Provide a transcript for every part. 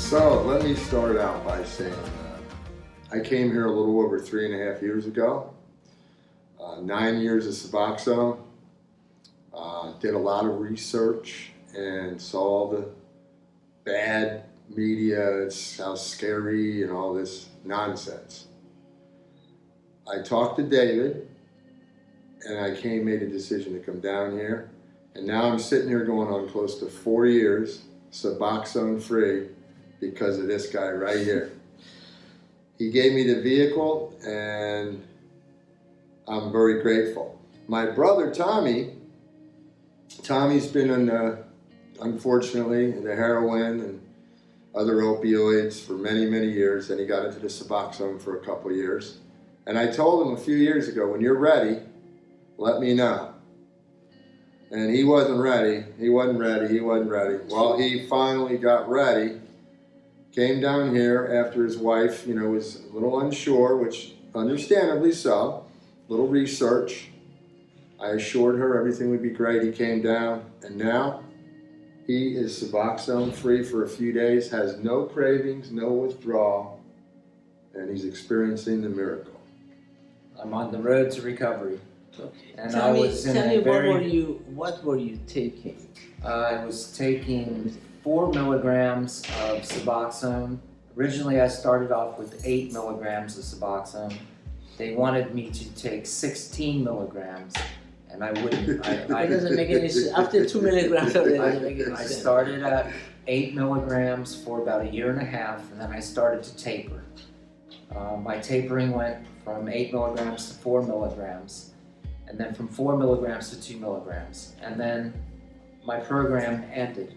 So let me start out by saying I came here a little over 3.5 years ago. 9 years of Savoxo. Did a lot of research and saw the bad media, it's how scary and all this nonsense. I talked to David and I made a decision to come down here. And now I'm sitting here going on close to 4 years, Suboxone free, because of this guy right here. He gave me the vehicle and I'm very grateful. My brother Tommy's been in unfortunately, the heroin and other opioids for many, many years, and he got into the Suboxone for a couple of years. And I told him a few years ago, when you're ready, let me know. And he wasn't ready. Well, he finally got ready. Came down here after his wife, was a little unsure, which understandably so. Little research. I assured her everything would be great. He came down, and now he is Suboxone free for a few days, has no cravings, no withdrawal, and he's experiencing the miracle. I'm on the road to recovery. Okay. And Tell me, what were you taking? I was taking 4 milligrams of Suboxone. Originally, I started off with 8 milligrams of Suboxone. They wanted me to take 16 milligrams, and I wouldn't. It doesn't make any sense. After 2 milligrams, it doesn't make any sense. I started at 8 milligrams for about 1.5 years, and then I started to taper. My tapering went from 8 milligrams to 4 milligrams, and then from 4 milligrams to 2 milligrams. And then my program ended.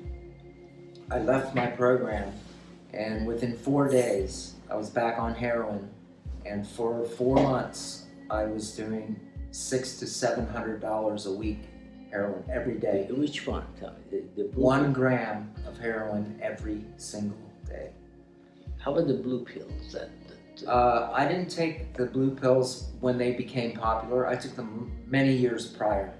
I left my program, and within 4 days, I was back on heroin. And for 4 months, I was doing $600 to $700 a week heroin every day. Which one? Tell me. The blue 1 gram of heroin every single day. How about the blue pills? I didn't take the blue pills when they became popular. I took them many years prior.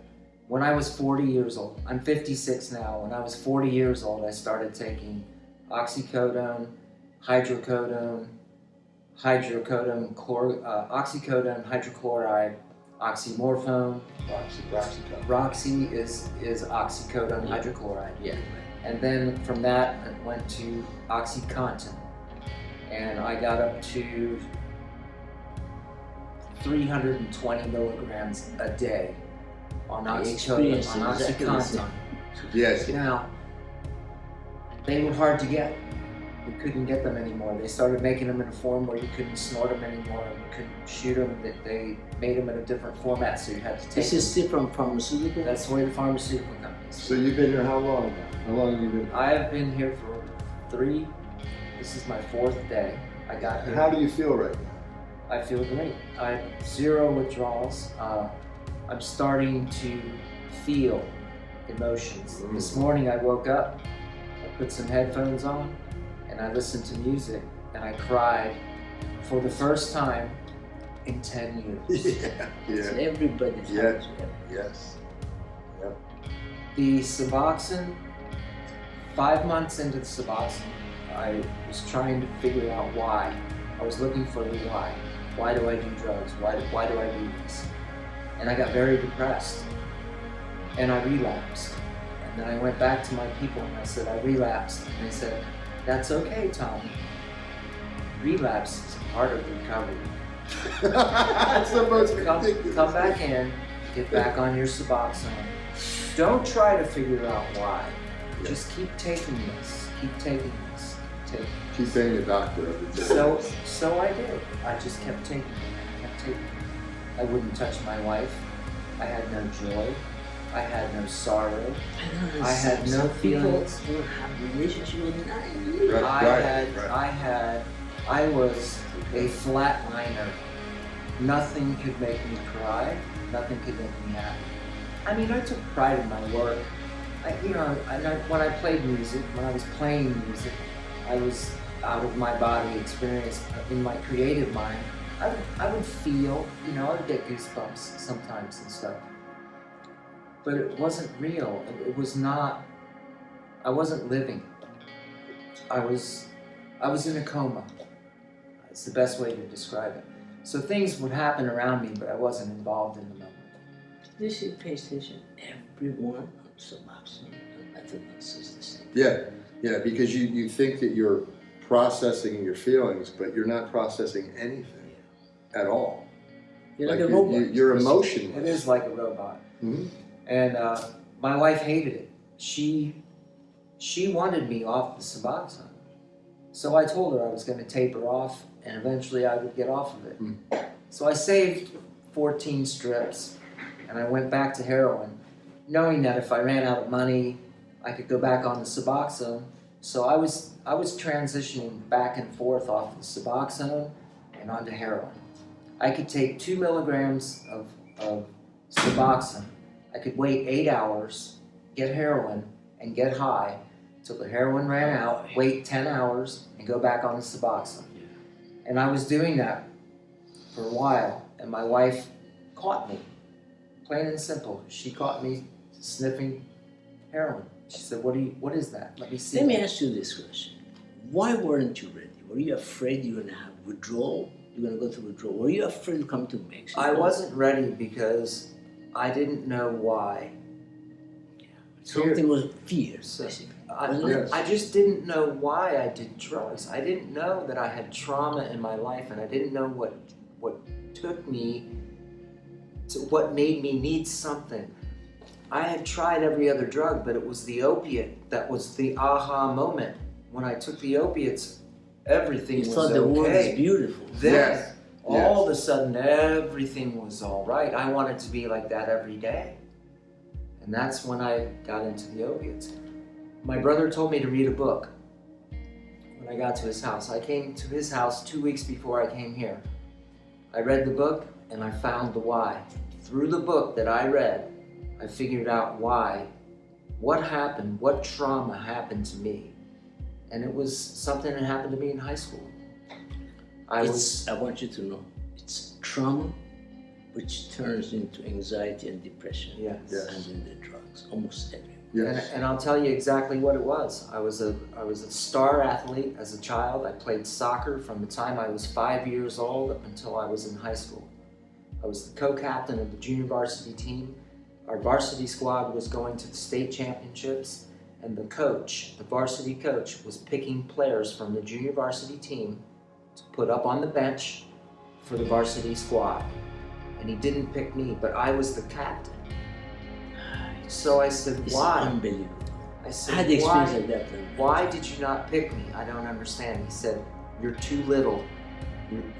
When I was 40 years old, I'm 56 now. When I was 40 years old, I started taking oxycodone, hydrocodone, oxycodone, hydrochloride, oxymorphone. Roxy is oxycodone, hydrochloride. Yeah. And then from that, it went to OxyContin. And I got up to 320 milligrams a day on OxyContin. Yes. Now, they were hard to get. We couldn't get them anymore. They started making them in a form where you couldn't snort them anymore. You couldn't shoot them. They made them in a different format, so you had to take This is still from pharmaceutical? That's the way the pharmaceutical companies. So you've been here how long now? How long have you been? I have been here for 3. This is my 4th day. I got here. How do you feel right now? I feel great. I have 0 withdrawals. I'm starting to feel emotions. This morning I woke up, I put some headphones on, and I listened to music, and I cried for the first time in 10 years. It's everybody's Yes. house. Yes. Yep. The Suboxone, 5 months into the Suboxone, I was trying to figure out why. I was looking for the why. Why do I do drugs? Why do I do this? And I got very depressed. And I relapsed. And then I went back to my people and I said, I relapsed. And they said, that's okay, Tommy. Relapse is part of recovery. That's the most ridiculous. Come back in, get back on your Suboxone. Don't try to figure out why. Just keep taking this. Keep taking this. She's saying the doctor every day. So I did. I just kept taking it. I wouldn't touch my wife. I had no joy. I had no sorrow. I had no feelings. People have relationship with I was a flatliner. Nothing could make me cry. Nothing could make me happy. I mean, I took pride in my work. When I played music, when I was playing music, I was out of my body experience in my creative mind. I would feel, I would get goosebumps sometimes and stuff. But it wasn't real. It was not, I wasn't living. I was I was in a coma. It's the best way to describe it. So things would happen around me, but I wasn't involved in the moment. You should pay attention. Everyone on Savoxo and methadone is the same. Yeah, because you think that you're processing your feelings, but you're not processing anything at all. You're like a robot. You're emotionless. It is like a robot. Mm-hmm. And my wife hated it. She wanted me off the Savoxo. So I told her I was going to taper off and eventually I would get off of it. Mm. So I saved 14 strips and I went back to heroin, knowing that if I ran out of money, I could go back on the Savoxo. So I was transitioning back and forth off the Savoxo and onto heroin. I could take 2 milligrams of Savoxo. I could wait 8 hours, get heroin, and get high till the heroin ran out, wait 10 hours, and go back on the Savoxo. And I was doing that for a while, and my wife caught me, plain and simple. She caught me sniffing heroin. She said, what is that? Let me see. Let me ask you this question. Why weren't you ready? Were you afraid you were going to have withdrawal? You're going to go through withdrawal? Were you afraid to come to Mexico? I wasn't ready because I didn't know why. Something was fear, So, basically. I just didn't know why I did drugs. I didn't know that I had trauma in my life, and I didn't know what took me to what made me need something. I had tried every other drug, but it was the opiate that was the aha moment. When I took the opiates, everything You was thought the world okay. is beautiful. Then, Yes. all of a sudden, everything was all right. I wanted to be like that every day. And that's when I got into the opiates. My brother told me to read a book when I got to his house. I came to his house 2 weeks before I came here. I read the book and I found the why. Through the book that I read, I figured out why, what happened, what trauma happened to me. And it was something that happened to me in high school. I want you to know, it's trauma which turns into anxiety and depression. Yes. Yes. And then the drugs, almost everyone. Yes. And I'll tell you exactly what it was. I was a star athlete as a child. I played soccer from the time I was 5 years old up until I was in high school. I was the co-captain of the junior varsity team. Our varsity squad was going to the state championships, and the coach, the varsity coach, was picking players from the junior varsity team to put up on the bench for the varsity squad. And he didn't pick me, but I was the captain. So I said, It's why? unbelievable. I said, I had the experience why? like that. Then. Why did you not pick me? I don't understand. He said, you're too little.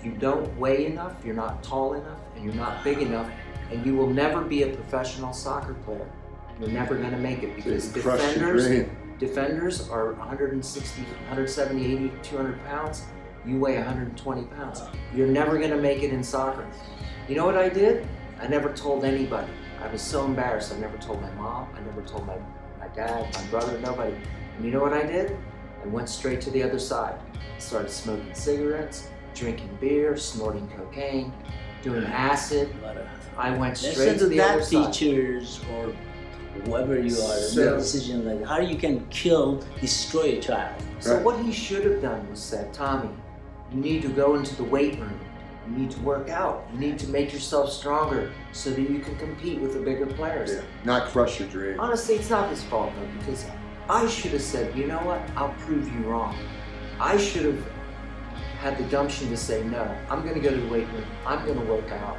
You don't weigh enough, you're not tall enough, and you're not big enough, and you will never be a professional soccer player. You're never going to make it because defenders are 160, 170, 80, 200 pounds. You weigh 120 pounds. You're never going to make it in soccer. You know what I did? I never told anybody. I was so embarrassed. I never told my mom. I never told my dad, my brother, nobody. And you know what I did? I went straight to the other side. I started smoking cigarettes, drinking beer, snorting cocaine, doing acid. I went straight to the other side. Teachers or whoever you are, So- make a decision like how you can destroy a child. So Right. what he should have done was said, Tommy, you need to go into the weight room. You need to work out. You need to make yourself stronger so that you can compete with the bigger players. Yeah. Not crush your dream. Honestly, it's not his fault though, because I should have said, you know what, I'll prove you wrong. I should have had the gumption to say, no, I'm gonna go to the weight room, I'm gonna work out,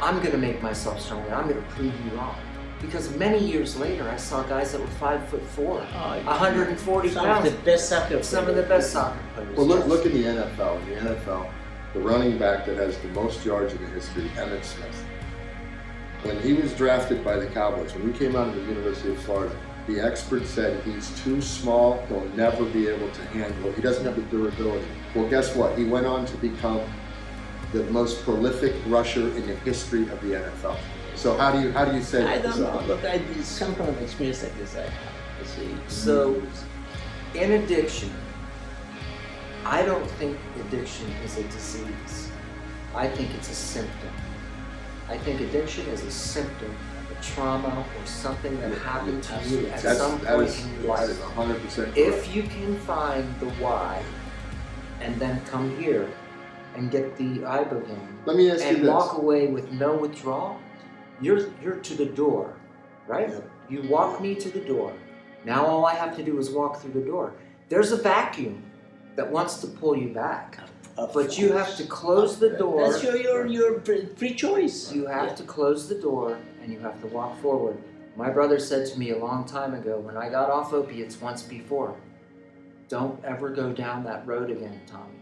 I'm gonna make myself stronger, I'm gonna prove you wrong. Because many years later, I saw guys that were 5'4", 140 Some pounds. of the best soccer players. Some of the best soccer players. Well, yes. look in the NFL. In the NFL, the running back that has the most yards in the history, Emmitt Smith. When he was drafted by the Cowboys, when he came out of the University of Florida, the experts said he's too small, he'll never be able to handle it. He doesn't have the durability. Well, guess what? He went on to become the most prolific rusher in the history of the NFL. So how do you say I that? don't know. Look, I did some kind of experience like this. I have. So, in addiction, I don't think addiction is a disease. I think it's a symptom. I think addiction is a symptom of a trauma or something that happened to you at some point in your life. That is 100% correct. If you can find the why, and then come here and get the Ibogaine Let me ask you and this. walk away with no withdrawal, you're to the door, right? Yep. You walk me to the door. Now all I have to do is walk through the door. There's a vacuum that wants to pull you back, but you have to close the door. That's your free choice. You have to close the door and you have to walk forward. My brother said to me a long time ago when I got off opiates once before, don't ever go down that road again, Tommy.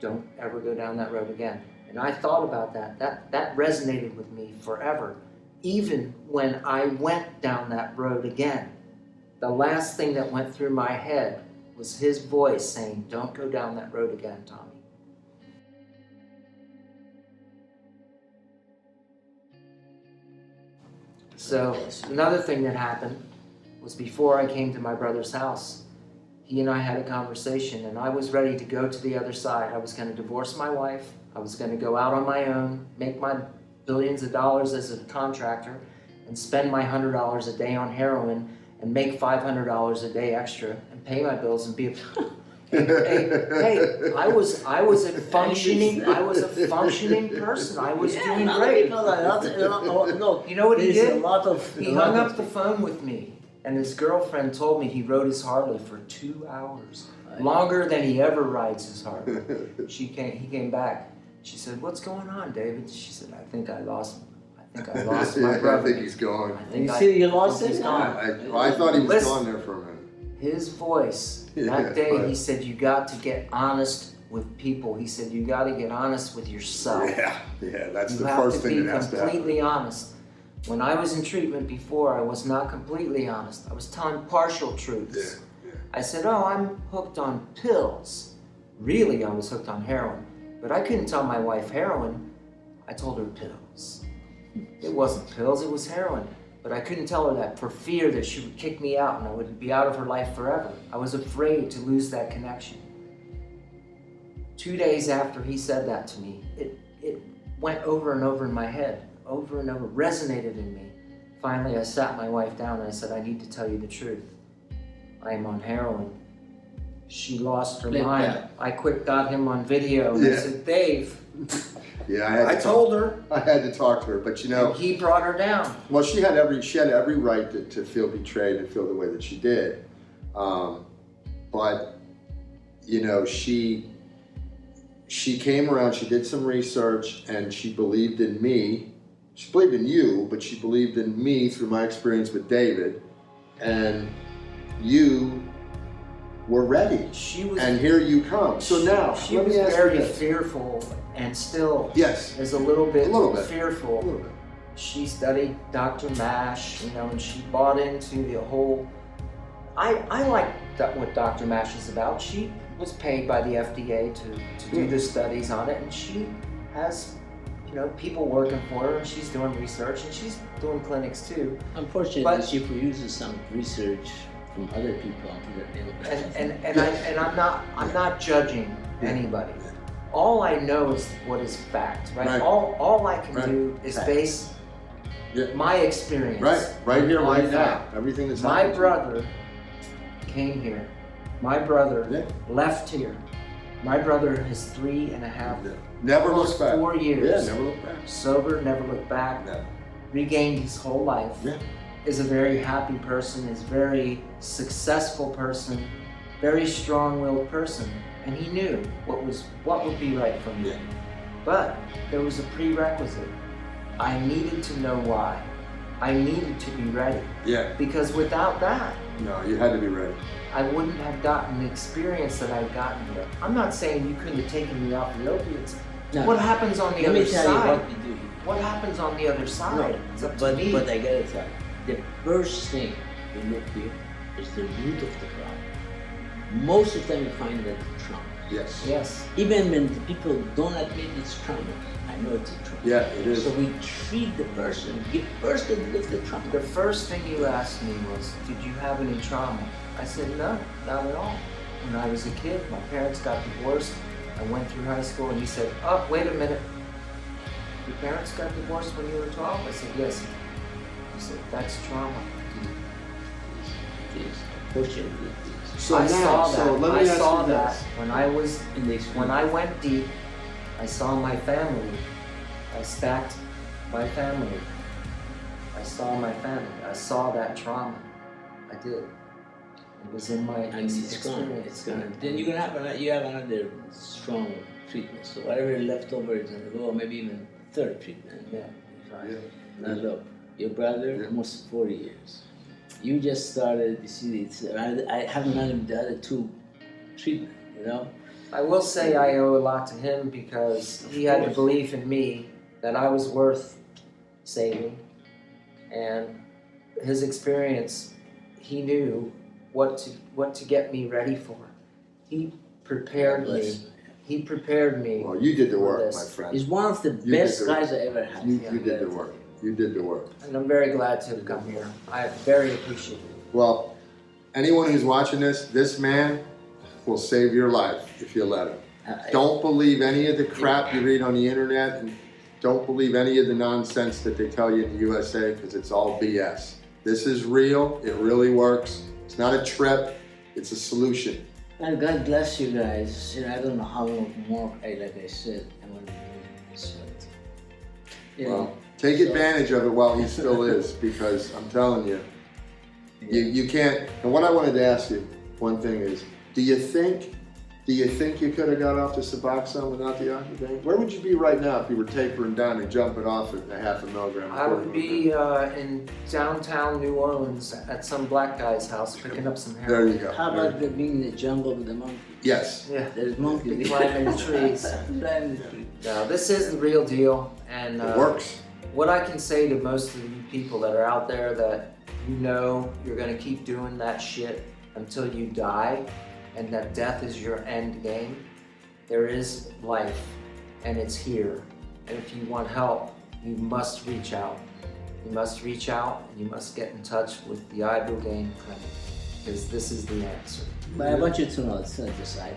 Don't ever go down that road again. And I thought about that. That resonated with me forever. Even when I went down that road again, the last thing that went through my head was his voice saying, don't go down that road again, Tommy. So another thing that happened was before I came to my brother's house, he and I had a conversation and I was ready to go to the other side. I was going to divorce my wife. I was going to go out on my own, make my billions of dollars as a contractor and spend my $100 a day on heroin and make $500 a day extra and pay my bills and be a... Hey, I was a functioning person. I was doing great. No, You know what he did? He hung up the of phone with me, and his girlfriend told me he rode his Harley for 2 hours, longer than he ever rides his Harley. He came back. She said, "What's going on, David?" She said, "I think I lost my brother. I think he's gone. You lost he's it? gone." I thought he was Listen. gone there for a minute. His voice, Yeah, that day, but- he said, you got to get honest with people. He said, you got to get honest with yourself. Yeah, that's You the have first to thing be that has to happen. completely honest. When I was in treatment before, I was not completely honest. I was telling partial truths. Yeah. I said, oh, I'm hooked on pills. Really, I was hooked on heroin. But I couldn't tell my wife heroin. I told her pills. It wasn't pills, it was heroin. But I couldn't tell her that for fear that she would kick me out and I would be out of her life forever. I was afraid to lose that connection. 2 days after he said that to me, it went over and over in my head, over and over, resonated in me. Finally, I sat my wife down and I said, I need to tell you the truth. I am on heroin. She lost her mind. I got him on video and I said, Dave. Yeah, I told her. I had to talk to her, but you know, And he brought her down. well, she had every right to feel betrayed and feel the way that she did, but you know, she came around. She did some research and she believed in me. She believed in you, but she believed in me through my experience with David, and you were ready. She was, and here you come. So now, she let was me ask you very this. fearful and still Yes. is a little bit A fearful. little bit. She studied Dr. Mash, you know, and she bought into the whole. I like what Dr. Mash is about. She was paid by the FDA to do the studies on it, and she has, you know, people working for her, and she's doing research, and she's doing clinics too. Unfortunately, But- she produces some research from other people. And I'm not judging anybody. All I know is what is fact, right? Right. All I can Right. do is Fact. base Yeah. my experience. Right here, on right now. fact. Everything that's My happened to brother came here. My brother Yeah. left here. My brother has 3.5, you. Never looks almost back. 4 years. Yeah, never look back. Sober, never looked back. Never. Regained his whole life. Yeah. Is a very happy person. Is a very successful person. Very strong-willed person. And he knew what would be right for me. Yeah. But there was a prerequisite. I needed to know why. I needed to be ready. Yeah. Because without that, No, you had to be ready. I wouldn't have gotten the experience that I've gotten here. I'm not saying you couldn't have taken me off the opiates. No. What happens on the Let other me tell you side? what we do. What happens on the other side? It's up to me. But I gotta tell you, the first thing we look here is the root of the problem. Most of the time we find that it's trauma. Yes. Yes. Even when the people don't admit it's trauma, I know it's a trauma. Yeah, it is. So we treat the person, give first aid with the trauma. The first thing you asked me was, did you have any trauma? I said, no, not at all. When I was a kid, my parents got divorced. I went through high school and you said, oh, wait a minute. Your parents got divorced when you were 12? I said, yes. You said, that's trauma. It is. Unfortunately, it is. So I now, saw that. so let me I ask saw you that this. when I went deep. I saw my family. I stacked my family. I saw my family. I saw that trauma. I did. It was in my And it's gone. experience. It's gone. Then you're gonna have another strong treatment. So whatever left over is gonna go, maybe even third treatment. Yeah. Right. Now look, your brother almost 40 years. You just started. You see, I haven't done the other two treatment. You know. I will say I owe a lot to him because he had the belief in me that I was worth saving, and his experience, he knew what to get me ready for. He prepared me. He prepared me. Well, you did the for work, this. my friend. He's one of the You best did the- guys I ever had. You did the work. You did the work. And I'm very glad to have come here. I very appreciate it. Well, anyone who's watching this man will save your life if you let him. Don't believe any of the crap you read on the internet, and don't believe any of the nonsense that they tell you in the USA, because it's all BS. This is real. It really works. It's not a trip. It's a solution. And God bless you guys. You know, I don't know how long more, like I said, I'm going to do this. Well, take advantage of it while he still is, because I'm telling you, you can't. And what I wanted to ask you, one thing is, do you think you could have got off the Savoxo without the Ibogaine? Where would you be right now if you were tapering down and jumping off at a half a milligram? I would be in downtown New Orleans at some black guy's house picking up some There heroin. you go. How about being in the jungle with the monkey? Yes. Yeah. There's monkeys. Climbing the trees. Climbing the trees. No, this is the real deal, and It works. what I can say to most of you people that are out there that you know you're gonna keep doing that shit until you die, and that death is your end game. There is life, and it's here. And if you want help, you must reach out. You must reach out, and you must get in touch with the Ibogaine clinic, because this is the answer. But I want you to know it's not just Ibogaine.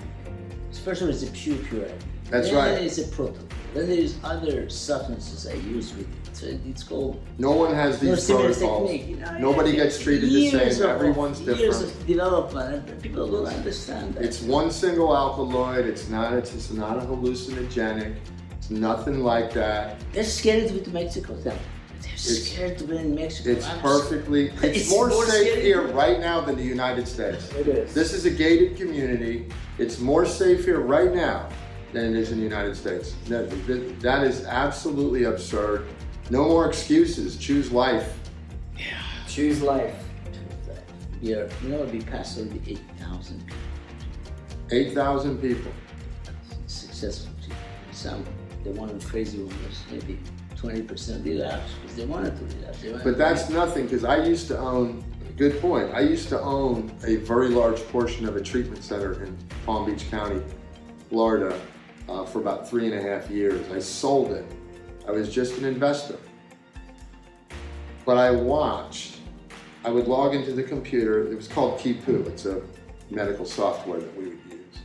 First of all, it's a pure Ibogaine. That's Then right. it's a protocol. Then there's other substances I use with it. So it's called No one has these similar protocols. technique. You know, Nobody gets treated the years same. of- Everyone's Years different. of development, and people don't understand that. It's one single alkaloid. It's not a hallucinogenic. It's nothing like that. They're scared to go to Mexico. They're scared to be in Mexico. It's perfectly. It's It's more more safe scary. here right now than the United States. It is. This is a gated community. It's more safe here right now than it is in the United States. That is absolutely absurd. No more excuses. Choose life. Choose life. You know, we passed over the 8,000 people, 8,000 people. successful people. Some, the one of the crazy ones, maybe 20% relapse, because they wanted to relapse. But that's nothing, because I used to own, good point, I used to own a very large portion of a treatment center in Palm Beach County, Florida, for about 3.5 years. I sold it. I was just an investor. But I watched, I would log into the computer, it was called Kipu, it's a medical software that we would use.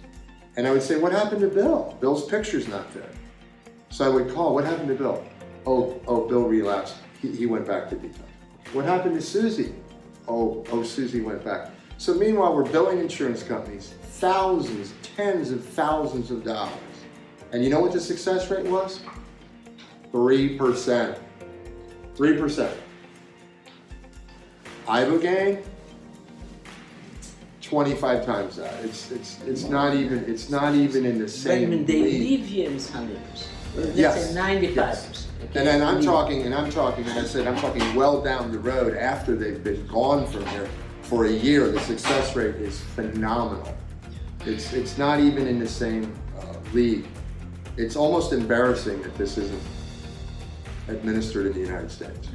And I would say, what happened to Bill? Bill's picture's not there. So I would call, what happened to Bill? Oh, Bill relapsed, he went back to detox. What happened to Susie? Oh, Susie went back. So meanwhile, we're billing insurance companies thousands, tens of thousands of dollars. And you know what the success rate was? 3%. 3%. Ibogaine, 25 times that. It's not even in the same when they league. leave here, it's 100%. Let's Yes. say 95%. Yes. And then I'm talking, and I said, I'm talking well down the road after they've been gone from here for a year. The success rate is phenomenal. It's not even in the same league. It's almost embarrassing that this isn't administered in the United States.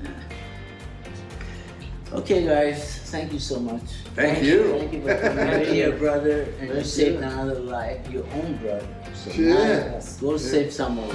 Okay, guys, thank you so much. Thank you. Thank you for coming Thank here, you. brother, and you Thank saved you. another life, your own brother. So Yeah. now, go save someone.